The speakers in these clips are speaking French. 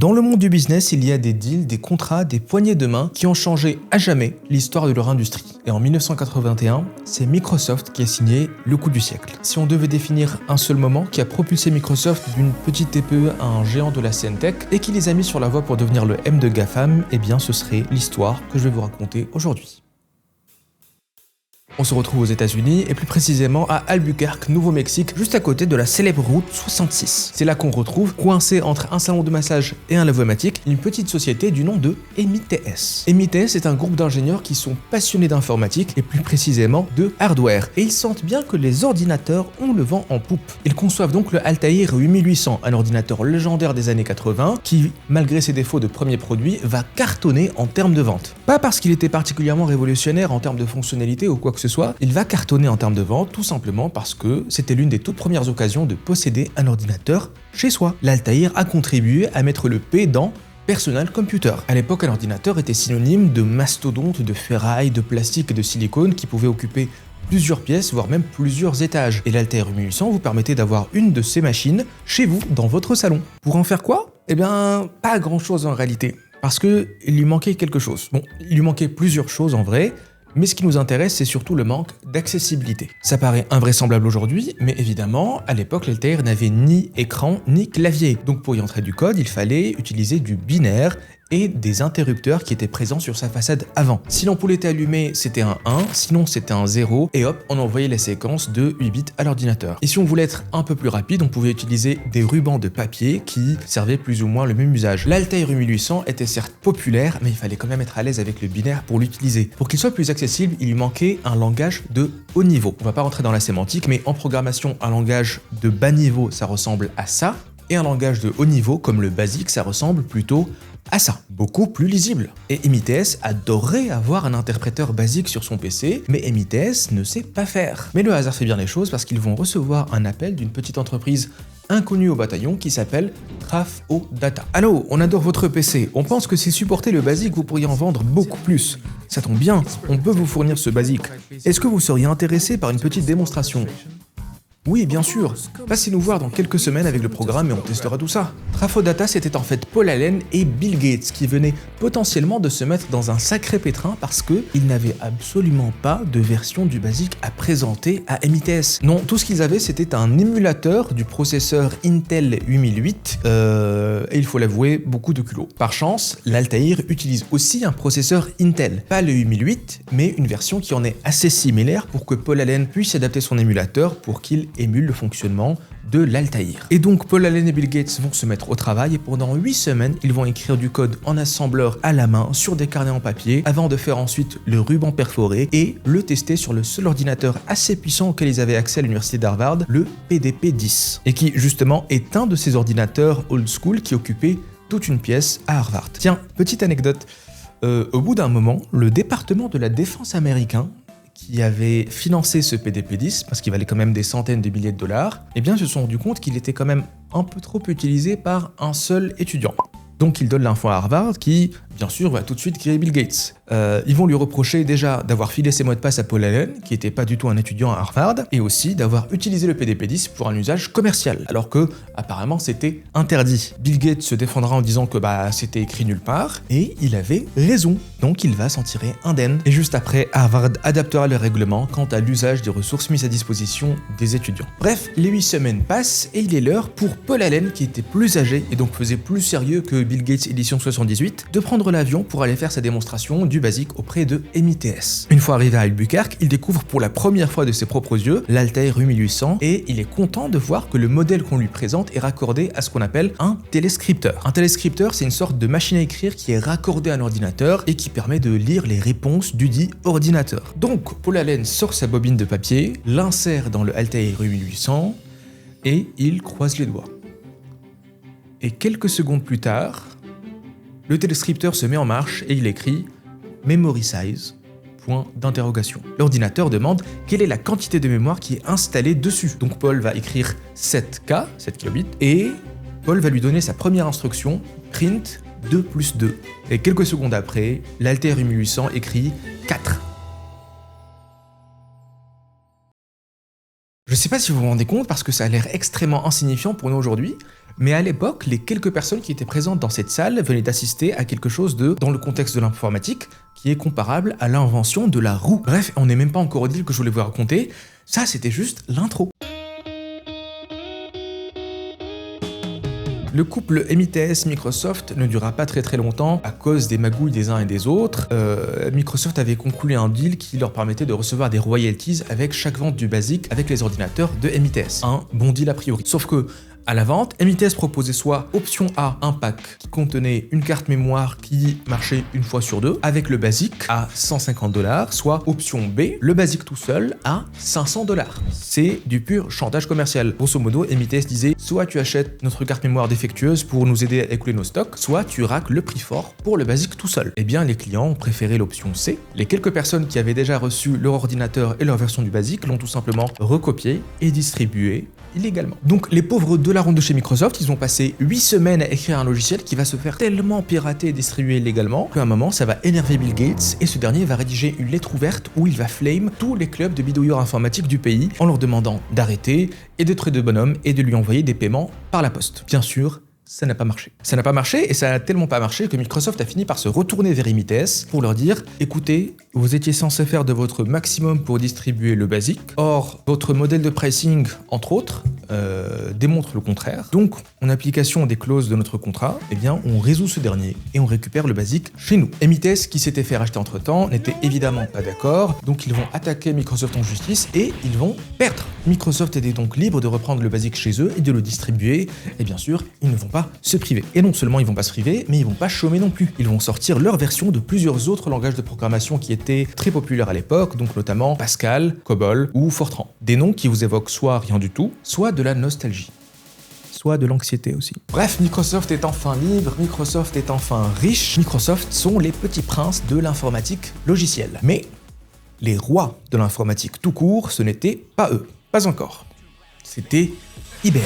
Dans le monde du business, il y a des deals, des contrats, des poignées de main qui ont changé à jamais l'histoire de leur industrie. Et en 1981, c'est Microsoft qui a signé le coup du siècle. Si on devait définir un seul moment qui a propulsé Microsoft d'une petite TPE à un géant de la scène tech et qui les a mis sur la voie pour devenir le M de GAFAM, eh bien ce serait l'histoire que je vais vous raconter aujourd'hui. On se retrouve aux États-Unis et plus précisément à Albuquerque, Nouveau-Mexique, juste à côté de la célèbre route 66. C'est là qu'on retrouve, coincé entre un salon de massage et un lavomatique, une petite société du nom de MITS. MITS est un groupe d'ingénieurs qui sont passionnés d'informatique et plus précisément de hardware. Et ils sentent bien que les ordinateurs ont le vent en poupe. Ils conçoivent donc le Altair 8800, un ordinateur légendaire des années 80 qui, malgré ses défauts de premier produit, va cartonner en termes de vente. Pas parce qu'il était particulièrement révolutionnaire en termes de fonctionnalité ou quoi que ce soit, il va cartonner en termes de vente tout simplement parce que c'était l'une des toutes premières occasions de posséder un ordinateur chez soi. L'Altair a contribué à mettre le P dans Personal Computer. À l'époque, un ordinateur était synonyme de mastodonte, de ferraille, de plastique et de silicone qui pouvait occuper plusieurs pièces, voire même plusieurs étages. Et l'Altair 8800 vous permettait d'avoir une de ces machines chez vous, dans votre salon. Pour en faire quoi ? Eh bien, pas grand chose en réalité. Parce que il lui manquait quelque chose. Bon, il lui manquait plusieurs choses en vrai, mais ce qui nous intéresse, c'est surtout le manque d'accessibilité. Ça paraît invraisemblable aujourd'hui, mais évidemment, à l'époque, l'Altair n'avait ni écran ni clavier. Donc pour y entrer du code, il fallait utiliser du binaire et des interrupteurs qui étaient présents sur sa façade avant. Si l'ampoule était allumée, c'était un 1, sinon c'était un 0, et hop, on envoyait les séquences de 8 bits à l'ordinateur. Et si on voulait être un peu plus rapide, on pouvait utiliser des rubans de papier qui servaient plus ou moins le même usage. L'Altair 8800 était certes populaire, mais il fallait quand même être à l'aise avec le binaire pour l'utiliser. Pour qu'il soit plus accessible, il lui manquait un langage de haut niveau. On va pas rentrer dans la sémantique, mais en programmation, un langage de bas niveau, ça ressemble à ça, et un langage de haut niveau, comme le BASIC, ça ressemble plutôt à ça, beaucoup plus lisible. Et MITS adorerait avoir un interpréteur BASIC sur son PC, mais MITS ne sait pas faire. Mais le hasard fait bien les choses parce qu'ils vont recevoir un appel d'une petite entreprise inconnue au bataillon qui s'appelle Trafodata. Allô, on adore votre PC, on pense que si supportez le BASIC, vous pourriez en vendre beaucoup plus. Ça tombe bien, on peut vous fournir ce BASIC. Est-ce que vous seriez intéressé par une petite démonstration ? Oui, bien sûr. Passez nous voir dans quelques semaines avec le programme et on testera tout ça. Trafodata, c'était en fait Paul Allen et Bill Gates qui venaient potentiellement de se mettre dans un sacré pétrin parce qu'ils n'avaient absolument pas de version du BASIC à présenter à MITS. Non, tout ce qu'ils avaient, c'était un émulateur du processeur Intel 8008 et il faut l'avouer, beaucoup de culot. Par chance, l'Altair utilise aussi un processeur Intel. Pas le 8008, mais une version qui en est assez similaire pour que Paul Allen puisse adapter son émulateur pour qu'il émule le fonctionnement de l'Altair. Et donc Paul Allen et Bill Gates vont se mettre au travail et pendant 8 semaines, ils vont écrire du code en assembleur à la main sur des carnets en papier avant de faire ensuite le ruban perforé et le tester sur le seul ordinateur assez puissant auquel ils avaient accès à l'université d'Harvard, le PDP-10. Et qui justement est un de ces ordinateurs old school qui occupait toute une pièce à Harvard. Tiens, petite anecdote. Au bout d'un moment, le département de la défense américain qui avait financé ce PDP-10, parce qu'il valait quand même des centaines de milliers de dollars, eh bien, se sont rendus compte qu'il était quand même un peu trop utilisé par un seul étudiant. Donc, ils donnent l'info à Harvard qui, bien sûr, va tout de suite griller Bill Gates. Ils vont lui reprocher déjà d'avoir filé ses mots de passe à Paul Allen, qui n'était pas du tout un étudiant à Harvard, et aussi d'avoir utilisé le PDP-10 pour un usage commercial, alors que, apparemment, c'était interdit. Bill Gates se défendra en disant que c'était écrit nulle part, et il avait raison, donc il va s'en tirer indemne. Et juste après, Harvard adaptera le règlement quant à l'usage des ressources mises à disposition des étudiants. Bref, les 8 semaines passent, et il est l'heure pour Paul Allen, qui était plus âgé, et donc faisait plus sérieux que Bill Gates édition 78, de prendre l'avion pour aller faire sa démonstration du BASIC auprès de MITS. Une fois arrivé à Albuquerque, il découvre pour la première fois de ses propres yeux l'Altair 8800 et il est content de voir que le modèle qu'on lui présente est raccordé à ce qu'on appelle un téléscripteur. Un téléscripteur, c'est une sorte de machine à écrire qui est raccordée à un ordinateur et qui permet de lire les réponses du dit ordinateur. Donc, Paul Allen sort sa bobine de papier, l'insère dans le Altair 8800 et il croise les doigts. Et quelques secondes plus tard, le téléscripteur se met en marche et il écrit « Memory size ». L'ordinateur demande quelle est la quantité de mémoire qui est installée dessus. Donc Paul va écrire 7K, 7 kilobits, et Paul va lui donner sa première instruction, print 2 plus 2. Et quelques secondes après, l'Altair 8800 écrit 4. Je sais pas si vous vous rendez compte parce que ça a l'air extrêmement insignifiant pour nous aujourd'hui, Mais à l'époque, les quelques personnes qui étaient présentes dans cette salle venaient d'assister à quelque chose dans le contexte de l'informatique, qui est comparable à l'invention de la roue. Bref, on n'est même pas encore au deal que je voulais vous raconter, ça c'était juste l'intro. Le couple MITS-Microsoft ne dura pas très longtemps à cause des magouilles des uns et des autres. Microsoft avait conclu un deal qui leur permettait de recevoir des royalties avec chaque vente du BASIC avec les ordinateurs de MITS. Un bon deal a priori. Sauf que, à la vente, MITS proposait soit option A, un pack qui contenait une carte mémoire qui marchait une fois sur deux avec le BASIC à 150$, soit option B, le BASIC tout seul à 500$. C'est du pur chantage commercial. Grosso modo, MITS disait soit tu achètes notre carte mémoire défectueuse pour nous aider à écouler nos stocks, soit tu raques le prix fort pour le BASIC tout seul. Eh bien, les clients ont préféré l'option C. Les quelques personnes qui avaient déjà reçu leur ordinateur et leur version du BASIC l'ont tout simplement recopié et distribué illégalement. Donc les pauvres de la ronde de chez Microsoft, ils ont passé 8 semaines à écrire un logiciel qui va se faire tellement pirater et distribuer illégalement qu'à un moment ça va énerver Bill Gates et ce dernier va rédiger une lettre ouverte où il va flame tous les clubs de bidouilleurs informatiques du pays en leur demandant d'arrêter et de traiter de bonhomme et de lui envoyer des paiements par la poste. Bien sûr, ça n'a pas marché. Ça n'a pas marché et ça n'a tellement pas marché que Microsoft a fini par se retourner vers MITS pour leur dire « Écoutez, vous étiez censé faire de votre maximum pour distribuer le BASIC. Or, votre modèle de pricing, entre autres, démontre le contraire. Donc, en application des clauses de notre contrat, eh bien, on résout ce dernier et on récupère le BASIC chez nous. » MITS, qui s'était fait racheter entre-temps, n'était évidemment pas d'accord, donc ils vont attaquer Microsoft en justice et ils vont perdre. Microsoft était donc libre de reprendre le BASIC chez eux et de le distribuer, et bien sûr, ils ne vont pas se priver. Et non seulement ils vont pas se priver, mais ils vont pas chômer non plus. Ils vont sortir leur version de plusieurs autres langages de programmation qui étaient très populaires à l'époque, donc notamment Pascal, COBOL ou Fortran. Des noms qui vous évoquent soit rien du tout, soit de la nostalgie. Soit de l'anxiété aussi. Bref, Microsoft est enfin libre, Microsoft est enfin riche, Microsoft sont les petits princes de l'informatique logicielle. Mais les rois de l'informatique tout court, ce n'étaient pas eux. Pas encore. C'était IBM.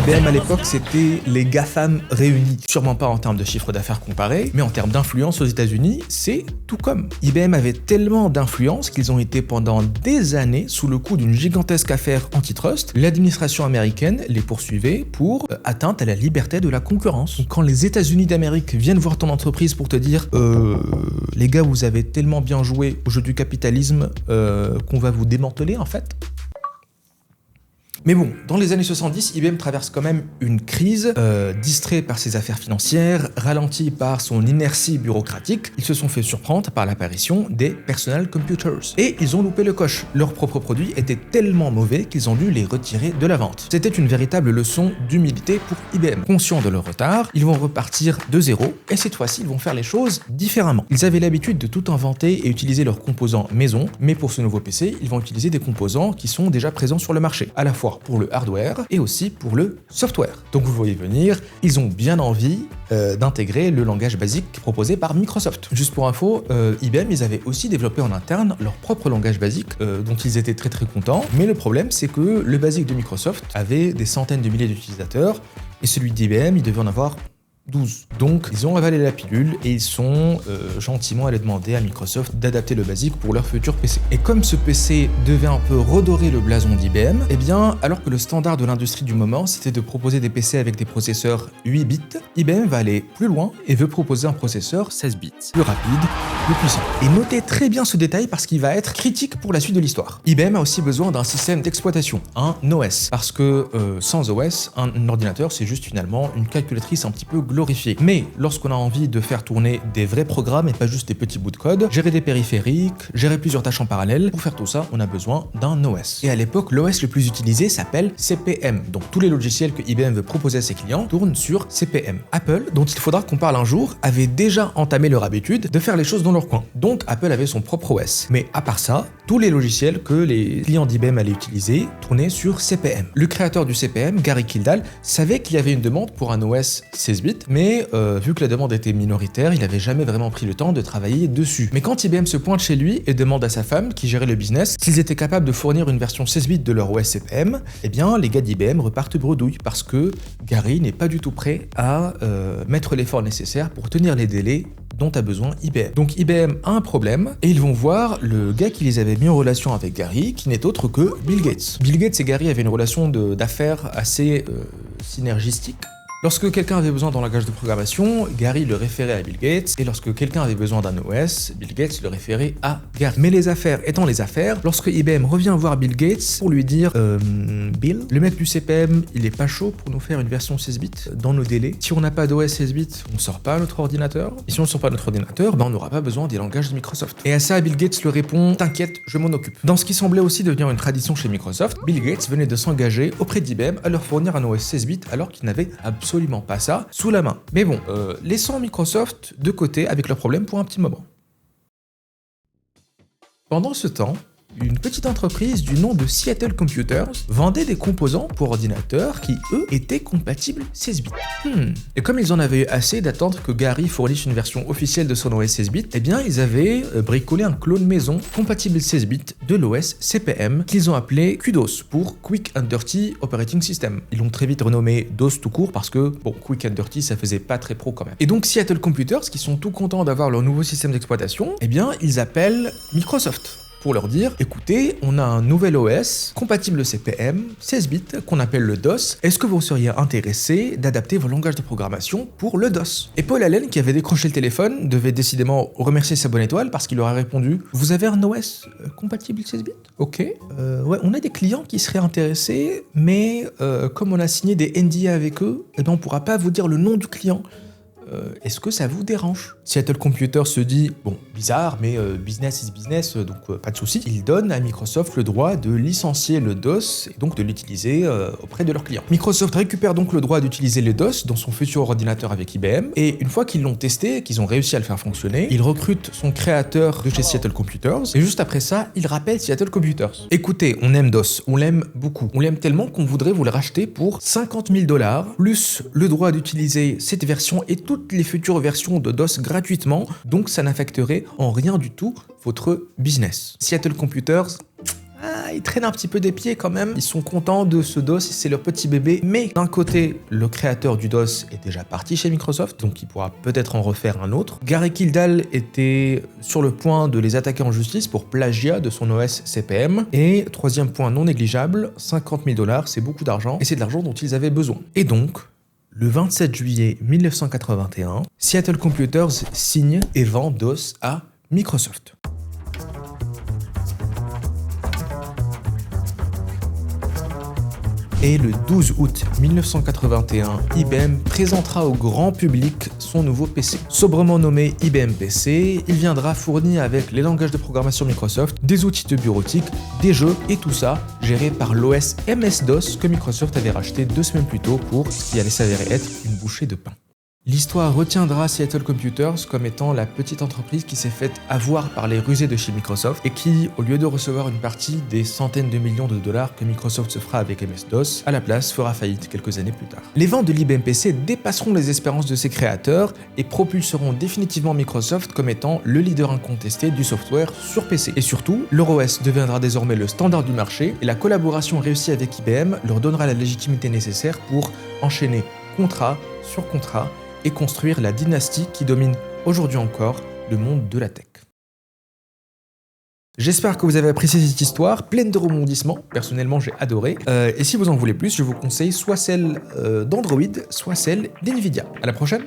IBM à l'époque, c'était les GAFAM réunis. Sûrement pas en termes de chiffre d'affaires comparé, mais en termes d'influence aux États-Unis, c'est tout comme. IBM avait tellement d'influence qu'ils ont été pendant des années sous le coup d'une gigantesque affaire antitrust. L'administration américaine les poursuivait pour atteinte à la liberté de la concurrence. Donc, quand les États-Unis d'Amérique viennent voir ton entreprise pour te dire les gars, vous avez tellement bien joué au jeu du capitalisme qu'on va vous démanteler en fait. Mais bon, dans les années 70, IBM traverse quand même une crise, distrait par ses affaires financières, ralenti par son inertie bureaucratique. Ils se sont fait surprendre par l'apparition des personal computers. Et ils ont loupé le coche. Leurs propres produits étaient tellement mauvais qu'ils ont dû les retirer de la vente. C'était une véritable leçon d'humilité pour IBM. Conscients de leur retard, ils vont repartir de zéro, et cette fois-ci, ils vont faire les choses différemment. Ils avaient l'habitude de tout inventer et utiliser leurs composants maison, mais pour ce nouveau PC, ils vont utiliser des composants qui sont déjà présents sur le marché, à la fois pour le hardware et aussi pour le software. Donc vous voyez venir, ils ont bien envie d'intégrer le langage basique proposé par Microsoft. Juste pour info, IBM, ils avaient aussi développé en interne leur propre langage basique dont ils étaient très contents, mais le problème c'est que le basique de Microsoft avait des centaines de milliers d'utilisateurs et celui d'IBM, il devait en avoir 12. Donc, ils ont avalé la pilule et ils sont gentiment allés demander à Microsoft d'adapter le basique pour leur futur PC. Et comme ce PC devait un peu redorer le blason d'IBM, eh bien, alors que le standard de l'industrie du moment, c'était de proposer des PC avec des processeurs 8 bits, IBM va aller plus loin et veut proposer un processeur 16 bits, plus rapide, plus puissant. Et notez très bien ce détail parce qu'il va être critique pour la suite de l'histoire. IBM a aussi besoin d'un système d'exploitation, un OS, parce que sans OS, un ordinateur, c'est juste finalement une calculatrice un petit peu glorifié. Mais lorsqu'on a envie de faire tourner des vrais programmes et pas juste des petits bouts de code, gérer des périphériques, gérer plusieurs tâches en parallèle, pour faire tout ça, on a besoin d'un OS. Et à l'époque, l'OS le plus utilisé s'appelle CP/M. Donc tous les logiciels que IBM veut proposer à ses clients tournent sur CP/M. Apple, dont il faudra qu'on parle un jour, avait déjà entamé leur habitude de faire les choses dans leur coin. Donc Apple avait son propre OS. Mais à part ça, tous les logiciels que les clients d'IBM allaient utiliser tournaient sur CP/M. Le créateur du CP/M, Gary Kildall, savait qu'il y avait une demande pour un OS 16 bits, mais vu que la demande était minoritaire, il n'avait jamais vraiment pris le temps de travailler dessus. Mais quand IBM se pointe chez lui et demande à sa femme, qui gérait le business, s'ils étaient capables de fournir une version 16 bits de leur OS CP/M, eh bien les gars d'IBM repartent bredouille parce que Gary n'est pas du tout prêt à mettre l'effort nécessaire pour tenir les délais dont a besoin IBM. Donc IBM a un problème et ils vont voir le gars qui les avait mis en relation avec Gary, qui n'est autre que Bill Gates. Bill Gates et Gary avaient une relation d'affaires assez synergistique. Lorsque quelqu'un avait besoin d'un langage de programmation, Gary le référait à Bill Gates, et lorsque quelqu'un avait besoin d'un OS, Bill Gates le référait à Gary. Mais les affaires étant les affaires, lorsque IBM revient voir Bill Gates pour lui dire Bill, le mec du CPM, il est pas chaud pour nous faire une version 16 bits dans nos délais. Si on n'a pas d'OS 16 bits, on sort pas notre ordinateur. Et si on sort pas notre ordinateur, on n'aura pas besoin des langages de Microsoft. Et à ça, Bill Gates lui répond t'inquiète, je m'en occupe. Dans ce qui semblait aussi devenir une tradition chez Microsoft, Bill Gates venait de s'engager auprès d'IBM à leur fournir un OS 16 bits alors qu'il n'avait absolument pas ça sous la main. Mais bon, laissons Microsoft de côté avec leurs problèmes pour un petit moment. Pendant ce temps, une petite entreprise du nom de Seattle Computers vendait des composants pour ordinateurs qui, eux, étaient compatibles 16 bits. Et comme ils en avaient eu assez d'attendre que Gary fournisse une version officielle de son OS 16 bits, eh bien, ils avaient bricolé un clone maison compatible 16 bits de l'OS CPM qu'ils ont appelé QDOS pour Quick and Dirty Operating System. Ils l'ont très vite renommé DOS tout court parce que, bon, Quick and Dirty, ça faisait pas très pro quand même. Et donc, Seattle Computers, qui sont tout contents d'avoir leur nouveau système d'exploitation, eh bien, ils appellent Microsoft pour leur dire, écoutez, on a un nouvel OS compatible CPM, 16 bits, qu'on appelle le DOS. Est-ce que vous seriez intéressé d'adapter vos langages de programmation pour le DOS? Et Paul Allen, qui avait décroché le téléphone, devait décidément remercier sa bonne étoile parce qu'il leur a répondu, vous avez un OS compatible 16 bits? Ok. Ouais, on a des clients qui seraient intéressés, mais comme on a signé des NDA avec eux, eh ben on pourra pas vous dire le nom du client. Est-ce que ça vous dérange? Seattle Computer se dit, bon, bizarre, mais business is business, donc pas de souci. Ils donnent à Microsoft le droit de licencier le DOS et donc de l'utiliser auprès de leurs clients. Microsoft récupère donc le droit d'utiliser le DOS dans son futur ordinateur avec IBM, et une fois qu'ils l'ont testé, qu'ils ont réussi à le faire fonctionner, ils recrutent son créateur de chez Seattle Computers, et juste après ça, ils rappellent Seattle Computers. Écoutez, on aime DOS, on l'aime beaucoup. On l'aime tellement qu'on voudrait vous le racheter pour $50 000, plus le droit d'utiliser cette version et toutes les futures versions de DOS gratuitement, donc ça n'affecterait en rien du tout votre business. Seattle Computers, ils traînent un petit peu des pieds quand même, ils sont contents de ce DOS, c'est leur petit bébé, mais d'un côté, le créateur du DOS est déjà parti chez Microsoft, donc il pourra peut-être en refaire un autre. Gary Kildall était sur le point de les attaquer en justice pour plagiat de son OS CPM, et troisième point non négligeable, $50 000, c'est beaucoup d'argent, et c'est de l'argent dont ils avaient besoin. Et donc, le 27 juillet 1981, Seattle Computers signe et vend DOS à Microsoft. Et le 12 août 1981, IBM présentera au grand public son nouveau PC. Sobrement nommé IBM PC, il viendra fourni avec les langages de programmation Microsoft, des outils de bureautique, des jeux et tout ça géré par l'OS MS-DOS que Microsoft avait racheté 2 semaines plus tôt pour ce qui allait s'avérer être une bouchée de pain. L'histoire retiendra Seattle Computers comme étant la petite entreprise qui s'est faite avoir par les rusés de chez Microsoft et qui, au lieu de recevoir une partie des centaines de millions de dollars que Microsoft se fera avec MS-DOS, à la place fera faillite quelques années plus tard. Les ventes de l'IBM PC dépasseront les espérances de ses créateurs et propulseront définitivement Microsoft comme étant le leader incontesté du software sur PC. Et surtout, leur OS deviendra désormais le standard du marché et la collaboration réussie avec IBM leur donnera la légitimité nécessaire pour enchaîner contrat sur contrat et construire la dynastie qui domine aujourd'hui encore le monde de la tech. J'espère que vous avez apprécié cette histoire, pleine de rebondissements. Personnellement, j'ai adoré. Et si vous en voulez plus, je vous conseille soit celle d'Android, soit celle d'NVIDIA. À la prochaine!